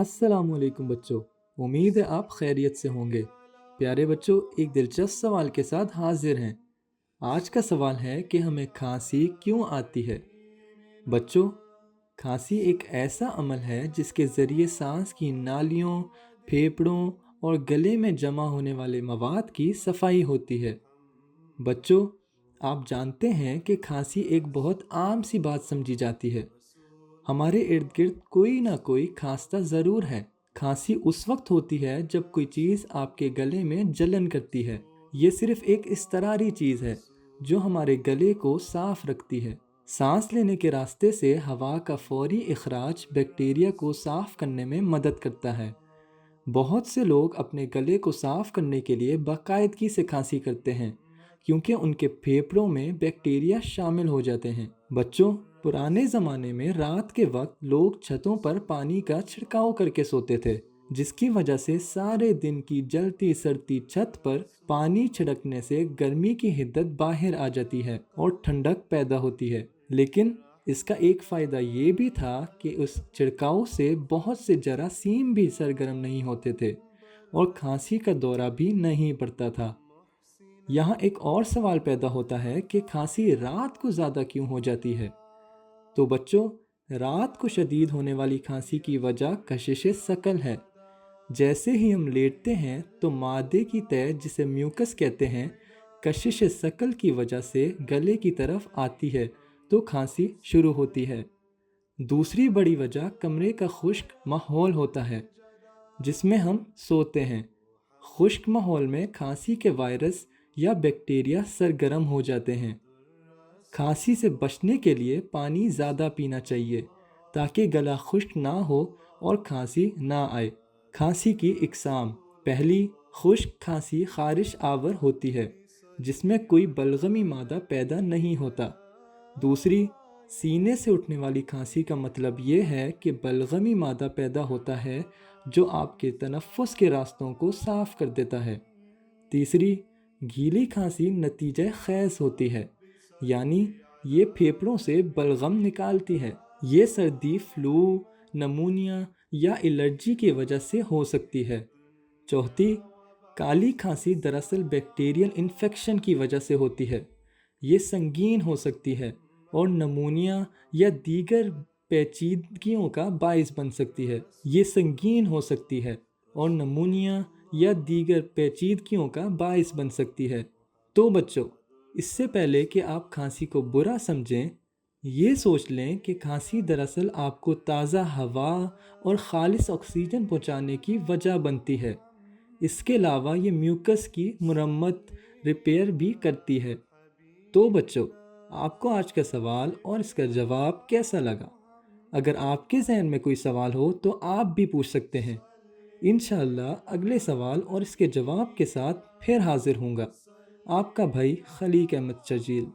अस्सलाम वालेकुम बच्चों। उम्मीद है आप खैरियत से होंगे। प्यारे बच्चों, एक दिलचस्प सवाल के साथ हाजिर हैं। आज का सवाल है कि हमें खांसी क्यों आती है। बच्चों, खांसी एक ऐसा अमल है जिसके ज़रिए सांस की नालियों, फेफड़ों और गले में जमा होने वाले मवाद की सफाई होती है। बच्चों, आप जानते हैं कि खांसी एक बहुत आम सी बात समझी जाती है। हमारे इर्द गिर्द कोई ना कोई खांसता ज़रूर है। खांसी उस वक्त होती है जब कोई चीज़ आपके गले में जलन करती है। ये सिर्फ एक इस्तरारी चीज़ है जो हमारे गले को साफ रखती है। सांस लेने के रास्ते से हवा का फौरी इखराज बैक्टीरिया को साफ करने में मदद करता है। बहुत से लोग अपने गले को साफ करने के लिए बाकायदगी से खांसी करते हैं क्योंकि उनके फेफड़ों में बैक्टीरिया शामिल हो जाते हैं। बच्चों, पुराने ज़माने में रात के वक्त लोग छतों पर पानी का छिड़काव करके सोते थे, जिसकी वजह से सारे दिन की जलती सड़ती छत पर पानी छिड़कने से गर्मी की हिद्दत बाहर आ जाती है और ठंडक पैदा होती है। लेकिन इसका एक फ़ायदा ये भी था कि उस छिड़काव से बहुत से जरासीम भी सरगर्म नहीं होते थे और खांसी का दौरा भी नहीं पड़ता था। यहाँ एक और सवाल पैदा होता है कि खांसी रात को ज़्यादा क्यों हो जाती है। तो बच्चों, रात को शदीद होने वाली खांसी की वजह कशिश सकल है। जैसे ही हम लेटते हैं तो मादे की तह, जिसे म्यूकस कहते हैं, कशिश सकल की वजह से गले की तरफ आती है तो खांसी शुरू होती है। दूसरी बड़ी वजह कमरे का खुश्क माहौल होता है जिसमें हम सोते हैं। खुश्क माहौल में खांसी के वायरस या बैक्टीरिया सरगर्म हो जाते हैं। खांसी से बचने के लिए पानी ज़्यादा पीना चाहिए ताकि गला खुश्क ना हो और खांसी ना आए। खांसी की इकसाम: पहली, खुश्क खांसी खारिश आवर होती है जिसमें कोई बलगमी मादा पैदा नहीं होता। दूसरी, सीने से उठने वाली खांसी का मतलब ये है कि बलगमी मादा पैदा होता है जो आपके तनफ्फुस के रास्तों को साफ कर देता है। तीसरी, गीली खांसी नतीजे खैस होती है, यानी ये फेफड़ों से बलगम निकालती है। ये सर्दी, फ्लू, नमूनिया या एलर्जी की वजह से हो सकती है। चौथी, काली खांसी दरअसल बैक्टीरियल इन्फेक्शन की वजह से होती है। ये संगीन हो सकती है और नमूनिया या दीगर पेचीदगियों का बायस बन सकती है। ये संगीन हो सकती है और नमूनिया या दीगर पेचीदगियों का बायस बन सकती है। तो बच्चों, इससे पहले कि आप खांसी को बुरा समझें, ये सोच लें कि खांसी दरअसल आपको ताज़ा हवा और खालिस ऑक्सीजन पहुंचाने की वजह बनती है। इसके अलावा ये म्यूकस की मुरम्मत, रिपेयर भी करती है। तो बच्चों, आपको आज का सवाल और इसका जवाब कैसा लगा? अगर आपके जहन में कोई सवाल हो तो आप भी पूछ सकते हैं। इंशाअल्लाह अगले सवाल और इसके जवाब के साथ फिर हाजिर होऊंगा। आपका भाई खलीक अहमद शजील।